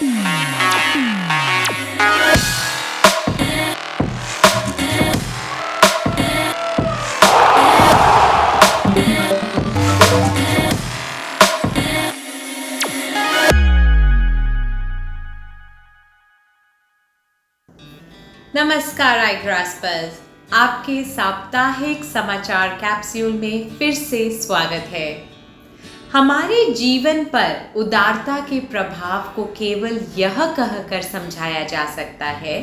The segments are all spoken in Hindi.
नमस्कार आई ग्रास्पर्स, आपके साप्ताहिक समाचार कैप्सूल में फिर से स्वागत है। हमारे जीवन पर उदारता के प्रभाव को केवल यह कहकर समझाया जा सकता है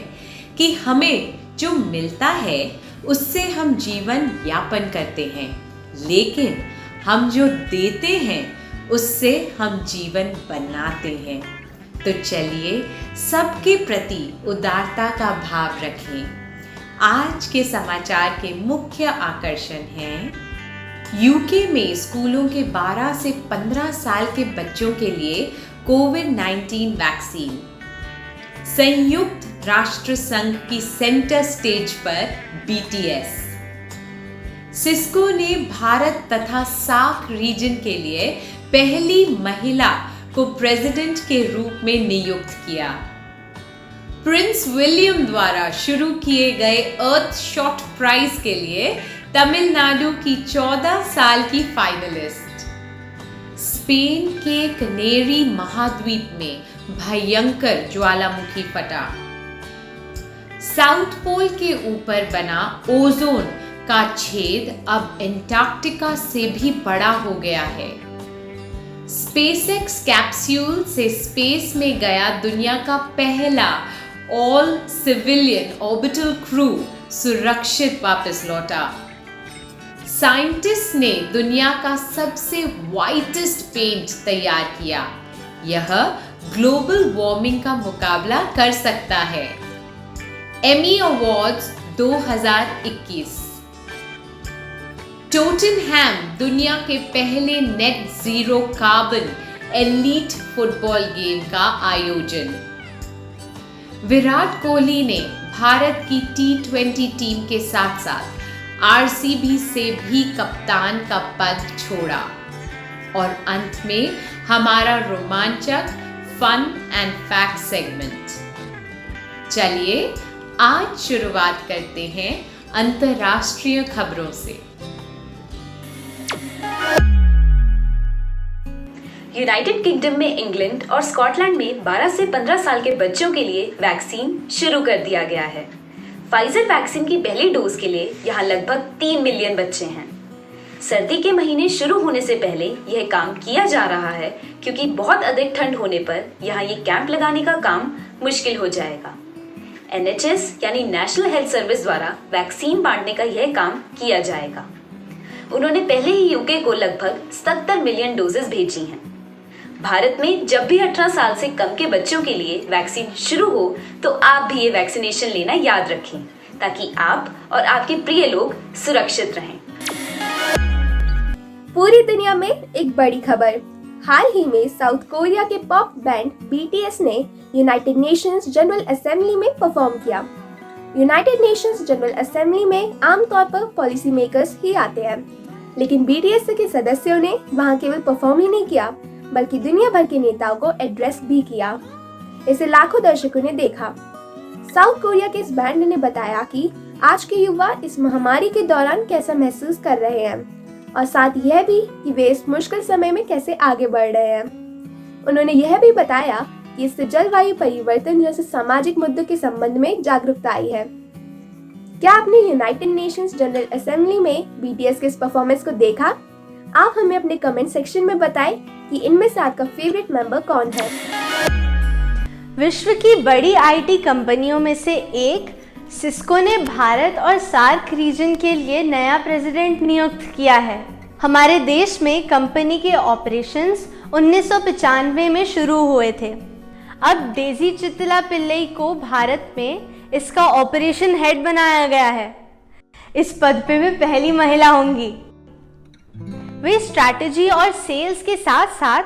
कि हमें जो मिलता है उससे हम जीवन यापन करते हैं, लेकिन हम जो देते हैं उससे हम जीवन बनाते हैं। तो चलिए सबके प्रति उदारता का भाव रखें। आज के समाचार के मुख्य आकर्षण हैं यूके में स्कूलों के 12 से 15 साल के बच्चों के लिए कोविड-19 वैक्सीन, संयुक्त राष्ट्र संघ की सेंटर स्टेज पर बीटीएस, सिस्को ने भारत तथा सार्क रीजन के लिए पहली महिला को प्रेसिडेंट के रूप में नियुक्त किया, प्रिंस विलियम द्वारा शुरू किए गए अर्थ शॉट प्राइज के लिए तमिलनाडु की 14 साल की फाइनलिस्ट, स्पेन के कनेरी महाद्वीप में भयंकर ज्वालामुखी फटा, साउथ पोल के ऊपर बना ओजोन का छेद अब एंटार्क्टिका से भी बड़ा हो गया है, स्पेसएक्स कैप्सूल से स्पेस में गया दुनिया का पहला ऑल सिविलियन ऑर्बिटल क्रू सुरक्षित वापस लौटा, साइंटिस्ट ने दुनिया का सबसे वाइटेस्ट पेंट तैयार किया, यह ग्लोबल वार्मिंग का मुकाबला कर सकता है, एमी अवार्ड्स 2021, टोटनहैम दुनिया के पहले net zero carbon elite football game का आयोजन, विराट कोहली ने भारत की T20 टीम के साथ साथ आरसीबी से भी कप्तान का पद छोड़ा, और अंत में हमारा रोमांचक फन एंड फैक्ट सेगमेंट। चलिए आज शुरुआत करते हैं अंतर्राष्ट्रीय खबरों से। यूनाइटेड किंगडम में इंग्लैंड और स्कॉटलैंड में 12 से 15 साल के बच्चों के लिए वैक्सीन शुरू कर दिया गया है। फाइजर वैक्सीन की पहली डोज के लिए यहाँ लगभग 3 मिलियन बच्चे हैं। सर्दी के महीने शुरू होने से पहले यह काम किया जा रहा है, क्योंकि बहुत अधिक ठंड होने पर यहाँ ये कैंप लगाने का काम मुश्किल हो जाएगा। NHS यानी नेशनल हेल्थ सर्विस द्वारा वैक्सीन बांटने का यह काम किया जाएगा। उन्होंने पहले ही यूके को लगभग 70 मिलियन डोजेस भेजी हैं। भारत में जब भी 18 साल से कम के बच्चों के लिए वैक्सीन शुरू हो तो आप भी ये वैक्सीनेशन लेना याद रखें, ताकि आप और आपके प्रिय लोग सुरक्षित रहें। पूरी दुनिया में एक बड़ी खबर। हाल ही में साउथ कोरिया के पॉप बैंड BTS ने यूनाइटेड नेशंस जनरल असेंबली में परफॉर्म किया। यूनाइटेड नेशंस जनरल असेंबली में आमतौर पर पॉलिसी मेकर्स ही आते हैं, लेकिन BTS के सदस्यों ने वहां केवल परफॉर्म ही नहीं किया, बल्कि दुनिया भर के नेताओं को एड्रेस भी किया। इसे लाखों दर्शकों ने देखा। साउथ कोरिया के इस बैंड ने बताया कि आज के युवा इस महामारी के दौरान कैसा महसूस कर रहे हैं, और साथ यह भी कि वे इस मुश्किल समय में कैसे आगे बढ़ रहे हैं। उन्होंने यह भी बताया कि इससे जलवायु परिवर्तन जैसे सामाजिक मुद्दों के संबंध में जागरूकता आई है। क्या आपने यूनाइटेड नेशंस जनरल असेंबली में BTS के इस परफॉर्मेंस को देखा? आप हमें अपने कमेंट सेक्शन में बताएं कि इनमें से आपका फेवरेट मेंबर कौन है। विश्व की बड़ी IT कंपनियों में से एक सिस्को ने भारत और सार्क रीजन के लिए नया प्रेसिडेंट नियुक्त किया है। हमारे देश में कंपनी के ऑपरेशंस 1995 में शुरू हुए थे। अब डेजी चित्तला पिल्लई को भारत में इसका ऑपरेशन हेड बनाया गया है। इस पद पे वे पहली महिला होंगी। वे स्ट्रैटेजी और सेल्स के साथ साथ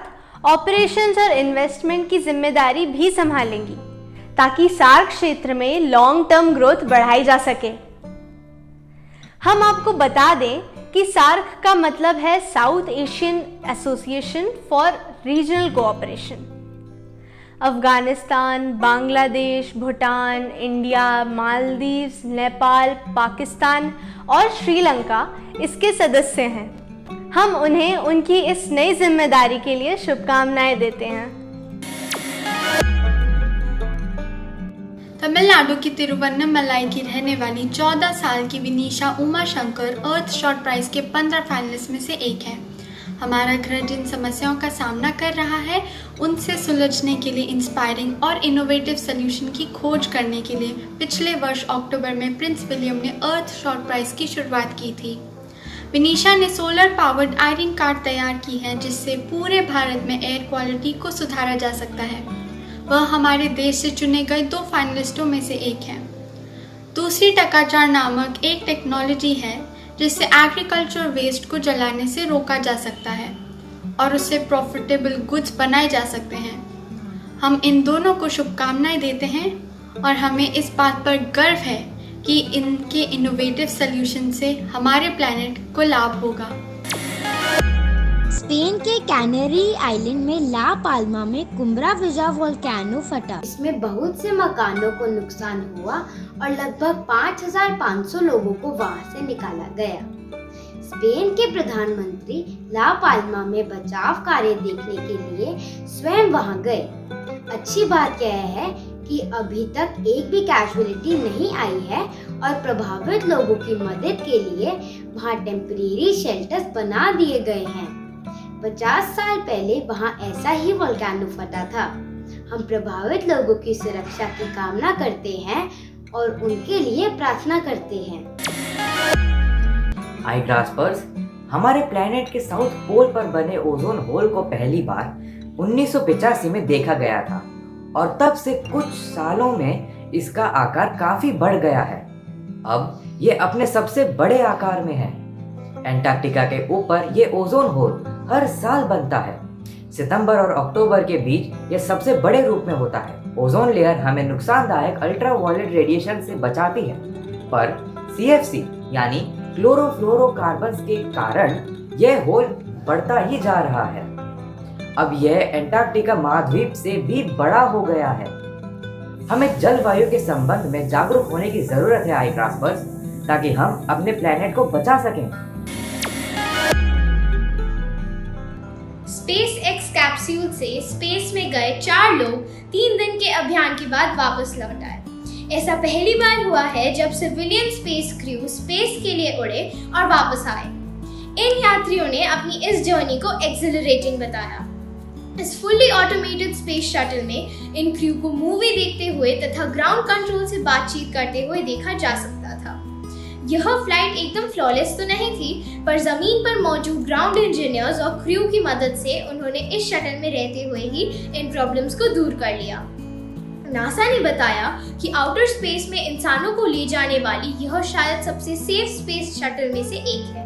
ऑपरेशंस और इन्वेस्टमेंट की जिम्मेदारी भी संभालेंगी, ताकि सार्क क्षेत्र में लॉन्ग टर्म ग्रोथ बढ़ाई जा सके। हम आपको बता दें कि सार्क का मतलब है south Asian association for regional cooperation. Afghanistan, Bangladesh, Bhutan, India, Maldives, Nepal, Pakistan और श्रीलंका इसके सदस्य हैं। हम उन्हें उनकी इस नई जिम्मेदारी के लिए शुभकामनाएं देते हैं। तमिलनाडु की तिरुवन्नमलाई की रहने वाली 14 साल की विनीशा उमा शंकर अर्थ शॉट प्राइज के 15 फाइनलिस्ट में से एक है। हमारा ग्रह जिन समस्याओं का सामना कर रहा है उनसे सुलझने के लिए इंस्पायरिंग और इनोवेटिव सॉल्यूशन की खोज करने के लिए पिछले वर्ष अक्टूबर में प्रिंस विलियम ने अर्थ शॉट प्राइज की शुरुआत की थी। विनीशा ने सोलर पावर्ड आयरन कार्ड तैयार की है जिससे पूरे भारत में एयर क्वालिटी को सुधारा जा सकता है। वह हमारे देश से चुने गए 2 फाइनलिस्टों में से एक है। दूसरी टकाचार नामक एक टेक्नोलॉजी है जिससे एग्रीकल्चर वेस्ट को जलाने से रोका जा सकता है और उससे प्रॉफिटेबल गुड्स बनाए जा सकते हैं। हम इन दोनों को शुभकामनाएं देते हैं और हमें इस बात पर गर्व है कि इनके इनोवेटिव सॉल्यूशन से हमारे प्लैनेट को लाभ होगा। स्पेन के कैनरी आइलैंड में ला पाल्मा में कुम्ब्रा विजा वोल्केनो फटा। इसमें बहुत से मकानों को नुकसान हुआ और लगभग 5,500 लोगों को वहां से निकाला गया। स्पेन के प्रधानमंत्री ला पाल्मा में बचाव कार्य देखने के लिए स्वयं वहां गए। अच्छी बात यह है कि अभी तक एक भी कैजुअलिटी नहीं आई है और प्रभावित लोगों की मदद के लिए वहां टेम्परेरी शेल्टर्स बना दिए गए हैं। 50 साल पहले वहां ऐसा ही वोल्केनो फटा था। हम प्रभावित लोगों की सुरक्षा की कामना करते हैं और उनके लिए प्रार्थना करते हैं। आई ग्रास्पर्स, हमारे प्लेनेट के साउथ पोल पर बने ओजोन होल को पहली बार 1985 में देखा गया था और तब से कुछ सालों में इसका आकार काफी बढ़ गया है। अब ये अपने सबसे बड़े आकार में है। एंटार्क्टिका के ऊपर ये ओजोन होल हर साल बनता है। सितंबर और अक्टूबर के बीच यह सबसे बड़े रूप में होता है। ओजोन लेयर हमें नुकसानदायक अल्ट्रावायलेट रेडिएशन से बचाती है, पर CFC यानी क्लोरोफ्लोरोकार्बन्स के कारण यह होल बढ़ता ही जा रहा है। अब यह एंटार्क्टिका महाद्वीप से भी बड़ा हो गया है। हमें जलवायु के संबंध में जागरूक होने की जरूरत है आई ग्रास्पर्स, ताकि हम अपने प्लेनेट को बचा सकें। SpaceX कैप्सूल से स्पेस में गए 4 लोग 3 दिन के अभियान के बाद वापस लौट आए। ऐसा पहली बार हुआ है जब सिविलियन स्पेस क्रू स्पेस के लिए उड़े और वापस आए। इन यात्रियों ने अपनी इस जर्नी को एक्सिलरेटिंग बताया। इस फुल्ली ऑटोमेटेड स्पेस शटल में इन क्रू को मूवी देखते हुए तथा ग्राउंड कंट्रोल से बातचीत करते हुए देखा जा सकता था। यह फ्लाइट एकदम फ्लॉलेस तो नहीं थी, पर जमीन पर मौजूद ग्राउंड इंजीनियर्स और क्रू की मदद से उन्होंने इस शटल में रहते हुए ही इन प्रॉब्लम्स को दूर कर लिया। नासा ने बताया कि आउटर स्पेस में इंसानों को ले जाने वाली यह शायद सबसे सेफ स्पेस शटल में से एक है।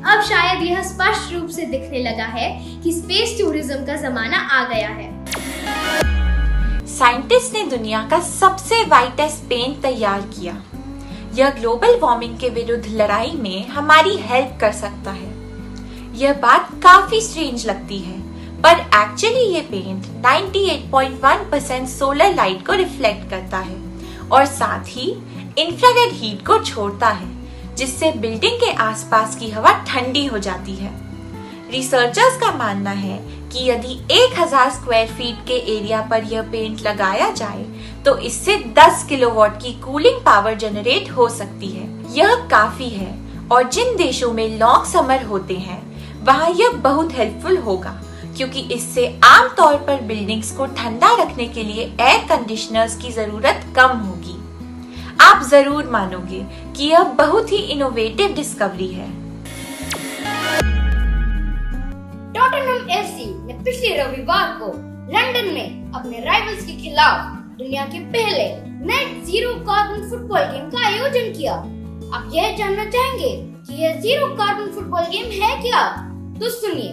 अब शायद यह स्पष्ट रूप से दिखने लगा है कि स्पेस टूरिज्म का जमाना आ गया है। साइंटिस्ट ने दुनिया का सबसे वाइटेस्ट पेंट तैयार किया। यह ग्लोबल वार्मिंग के विरुद्ध लड़ाई में हमारी हेल्प कर सकता है। यह बात काफी स्ट्रेंज लगती है, पर एक्चुअली ये पेंट 98.1% सोलर लाइट को रिफ्लेक्ट करता है और साथ ही इंफ्रारेड हीट को छोड़ता है, जिससे बिल्डिंग के आसपास की हवा ठंडी हो जाती है। रिसर्चर्स का मानना है कि यदि 1000 स्क्वायर फीट के एरिया पर यह पेंट लगाया जाए तो इससे 10 किलोवाट की कूलिंग पावर जनरेट हो सकती है। यह काफी है और जिन देशों में लॉन्ग समर होते हैं वहां यह बहुत हेल्पफुल होगा, क्योंकि इससे आमतौर पर बिल्डिंग्स को ठंडा रखने के लिए एयर कंडीशनर्स की जरूरत कम होगी। आप जरूर मानोगे कि यह बहुत ही इनोवेटिव डिस्कवरी है। टॉटनहम FC ने पिछले रविवार को लंदन में अपने राइवल्स के खिलाफ दुनिया के पहले net zero carbon football game का आयोजन किया। आप यह जानना चाहेंगे कि यह जीरो कार्बन फुटबॉल गेम है क्या? तो सुनिए।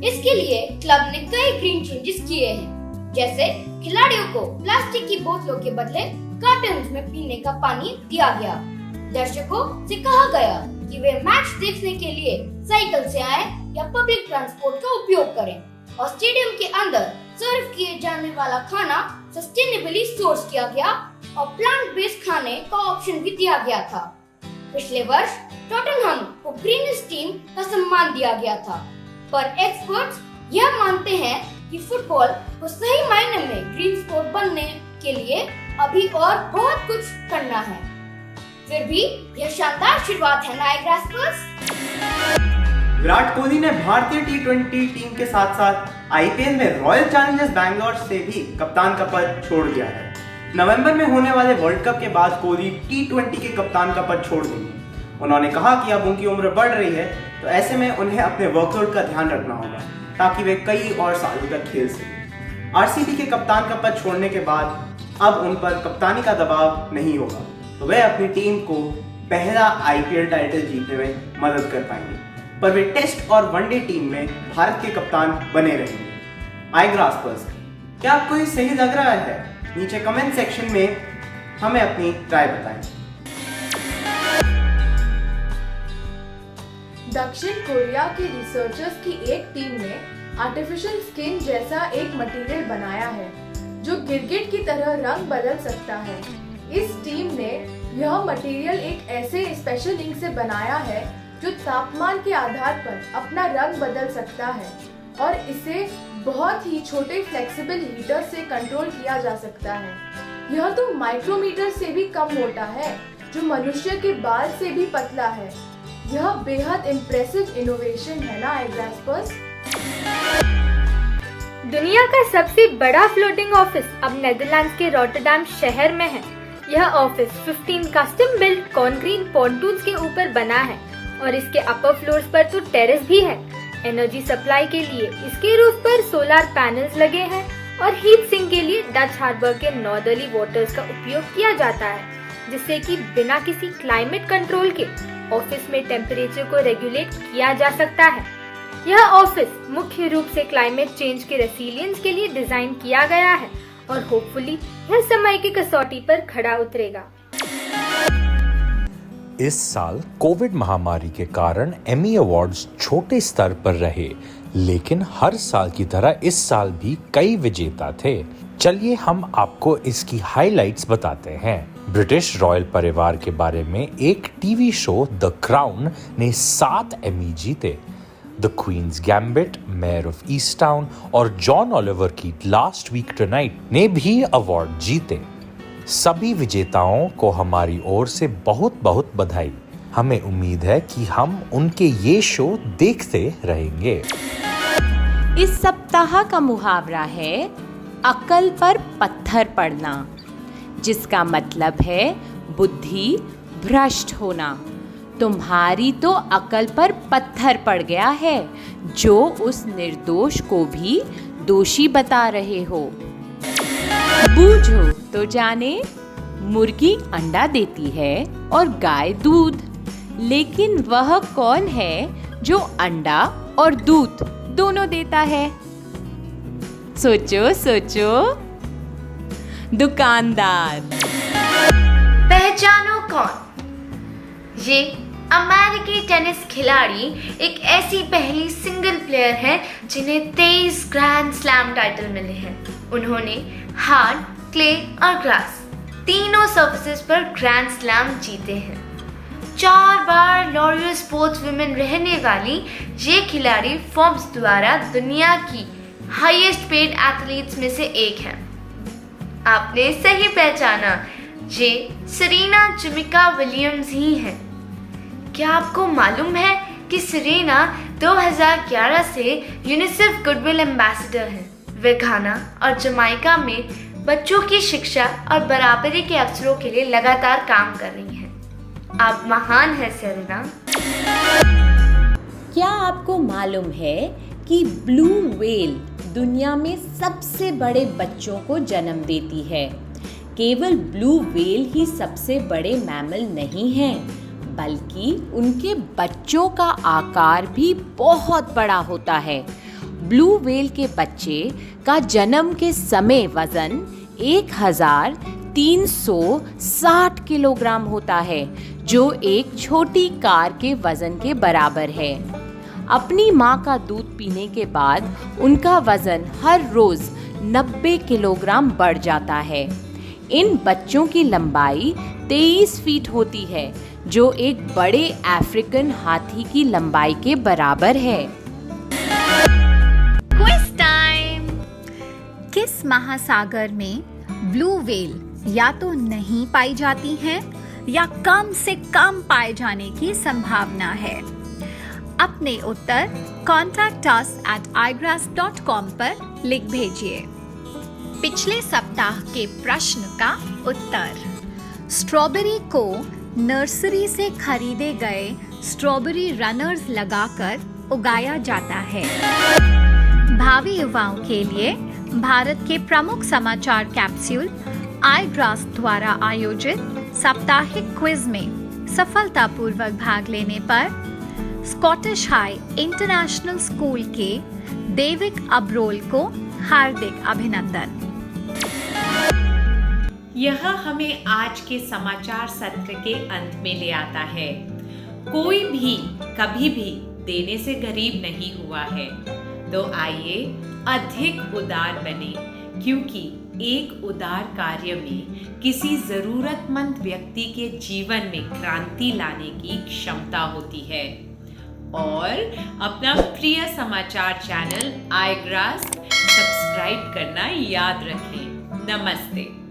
इसके लिए क्लब ने कई ग्रीन चेंजेस किए हैं, जैसे खिलाड़ियों को प्लास्टिक की बोतलों के बदले कार्टन्स में पीने का पानी दिया गया। दर्शकों से कहा गया कि वे मैच देखने के लिए साइकिल से आए या पब्लिक ट्रांसपोर्ट का उपयोग करें। और स्टेडियम के अंदर सर्व किए जाने वाला खाना सस्टेनेबली सोर्स किया गया और प्लांट बेस्ड खाने का ऑप्शन भी दिया गया था। पिछले वर्ष टॉटनहम को ग्रीनेस्ट टीम का सम्मान दिया गया था, पर एक्सपर्ट्स यह मानते हैं कि फुटबॉल को सही मायने में ग्रीन स्पोर्ट बनने के लिए अभी और बहुत कुछ करना है। फिर भी यह शानदार शुरुआत है ना ग्रासपर्स। विराट कोहली ने भारतीय टी20 टीम के साथ साथ आईपीएल में रॉयल चैलेंजर्स बैंगलोर से भी कप्तान का पद छोड़ दिया है। नवंबर में होने वाले वर्ल्ड कप के बाद कोहली टी20 के कप्तान का पद छोड़ देंगे। उन्होंने कहा कि अब उनकी उम्र बढ़ रही है, तो ऐसे में उन्हें अपने वर्कआउट का ध्यान रखना होगा ताकि वे कई और सालों तक खेल सकें। आरसीबी के कप्तान का पद छोड़ने के बाद अब उन पर कप्तानी का दबाव नहीं होगा, तो वे अपनी टीम को पहला आईपीएल टाइटल जीतने में मदद कर पाएंगे, पर वे टेस्ट और वनडे टीम में भारत के कप्तान बने रहेंगे। आई ग्रासपर्स, क्या आपको ये सही लग रहा है? नीचे कमेंट सेक्शन में हमें अपनी राय बताएं। दक्षिण कोरिया के रिसर्चर्स की एक टीम ने आर्टिफिशियल स्किन जैसा एक मटेरियल बनाया है जो गिरगिट की तरह रंग बदल सकता है। इस टीम ने यह मटेरियल एक ऐसे स्पेशल इंक से बनाया है जो तापमान के आधार पर अपना रंग बदल सकता है और इसे बहुत ही छोटे फ्लेक्सिबल हीटर से कंट्रोल किया जा सकता है। यह तो माइक्रोमीटर से भी कम मोटा है, जो मनुष्य के बाल से भी पतला है। यह बेहद इम्प्रेसिव इनोवेशन है ना ग्रासपर्स। दुनिया का सबसे बड़ा फ्लोटिंग ऑफिस अब नेदरलैंड्स के रॉटरडैम शहर में है। यह ऑफिस 15 कस्टम बिल्ट कॉन्क्रीट पॉन्टून्स के ऊपर बना है और इसके अपर फ्लोर्स पर तो टेरेस भी है। एनर्जी सप्लाई के लिए इसके रूफ पर सोलर पैनल्स लगे हैं और हीट सिंक के लिए डच हार्बर के नॉर्दर्ली वाटर्स का उपयोग किया जाता है, जिससे कि बिना किसी क्लाइमेट कंट्रोल के ऑफिस में टेम्परेचर को रेगुलेट किया जा सकता है। यह ऑफिस मुख्य रूप से क्लाइमेट चेंज के रेसिलियंस के लिए डिजाइन किया गया है और होपफुली यह समय की कसौटी पर खड़ा उतरेगा। इस साल कोविड महामारी के कारण एमी अवार्ड्स छोटे स्तर पर रहे, लेकिन हर साल की तरह इस साल भी कई विजेता थे। चलिए हम आपको इसकी हाइलाइट्स बताते हैं। ब्रिटिश रॉयल परिवार के बारे में एक टीवी शो द क्राउन ने 7 एमी जीते। The Queen's Gambit, Mare of Easttown और जॉन ओलिवर की लास्ट वीक टुनाइट ने भी अवार्ड जीते। सभी विजेताओं को हमारी ओर से बहुत बहुत बधाई। हमें उम्मीद है कि हम उनके ये शो देखते रहेंगे। इस सप्ताह का मुहावरा है अक्ल पर पत्थर पड़ना, जिसका मतलब है बुद्धि भ्रष्ट होना। तुम्हारी तो अक्ल पर पत्थर पड़ गया है जो उस निर्दोष को भी दोषी बता रहे हो। बूझो तो जाने, मुर्गी अंडा देती है और गाय दूध, लेकिन वह कौन है जो अंडा और दूध दोनों देता है? सोचो सोचो। दुकानदार। पहचानो कौन? ये अमेरिकी टेनिस खिलाड़ी एक ऐसी पहली सिंगल प्लेयर है जिन्हें 23 ग्रैंड स्लैम टाइटल मिले हैं। उन्होंने हार्ड, क्ले और ग्रास तीनों सर्फेसेस पर ग्रैंड स्लैम जीते हैं। 4 बार लॉरियल स्पोर्ट्स वुमेन रहने वाली ये खिलाड़ी फोर्ब्स द्वारा दुनिया की हाईएस्ट पेड एथलीट्स में से एक है। आपने सही पहचाना, ये सेरेना चिमिका विलियम्स ही हैं। क्या आपको मालूम है कि सेरेना 2011 से यूनिसेफ गुडविल एम्बेसडर हैं। वे घाना और जमाइका में बच्चों की शिक्षा और बराबरी के अवसरों के लिए लगातार काम कर रही हैं। आप महान हैं सेरेना। क्या आपको मालूम है कि ब्लू व्हेल दुनिया में सबसे बड़े बच्चों को जन्म देती है? केवल ब्लू व्हेल ही सबसे बड़े मैमल नहीं हैं, बल्कि उनके बच्चों का आकार भी बहुत बड़ा होता है। ब्लू व्हेल के बच्चे का जन्म के समय वजन 1360 किलोग्राम होता है, जो एक छोटी कार के वजन के बराबर है। अपनी माँ का दूध पीने के बाद उनका वजन हर रोज 90 किलोग्राम बढ़ जाता है। इन बच्चों की लंबाई 23 फीट होती है, जो एक बड़े अफ्रीकन हाथी की लंबाई के बराबर है। Quiz time. किस महासागर में ब्लू व्हेल या तो नहीं पाई जाती हैं या कम से कम पाए जाने की संभावना है? अपने उत्तर contact@igrass.com पर लिख भेजिए। पिछले सप्ताह के प्रश्न का उत्तर। स्ट्रॉबेरी को नर्सरी से खरीदे गए स्ट्रॉबेरी रनर्स लगाकर उगाया जाता है। भावी युवाओं के लिए भारत के प्रमुख समाचार कैप्सूल iGrass द्वारा आयोजित साप्ताहिक क्विज में सफलतापूर्वक भाग लेने पर स्कॉटिश हाई इंटरनेशनल स्कूल के डेविड अब्रोल को हार्दिक अभिनंदन। यह हमें आज के समाचार सत्र के अंत में ले आता है। कोई भी कभी भी देने से गरीब नहीं हुआ है, तो आइए अधिक उदार बने, क्योंकि एक उदार कार्य में किसी जरूरतमंद व्यक्ति के जीवन में क्रांति लाने की क्षमता होती है। और अपना प्रिय समाचार चैनल iGrass सब्सक्राइब करना याद रखें। नमस्ते।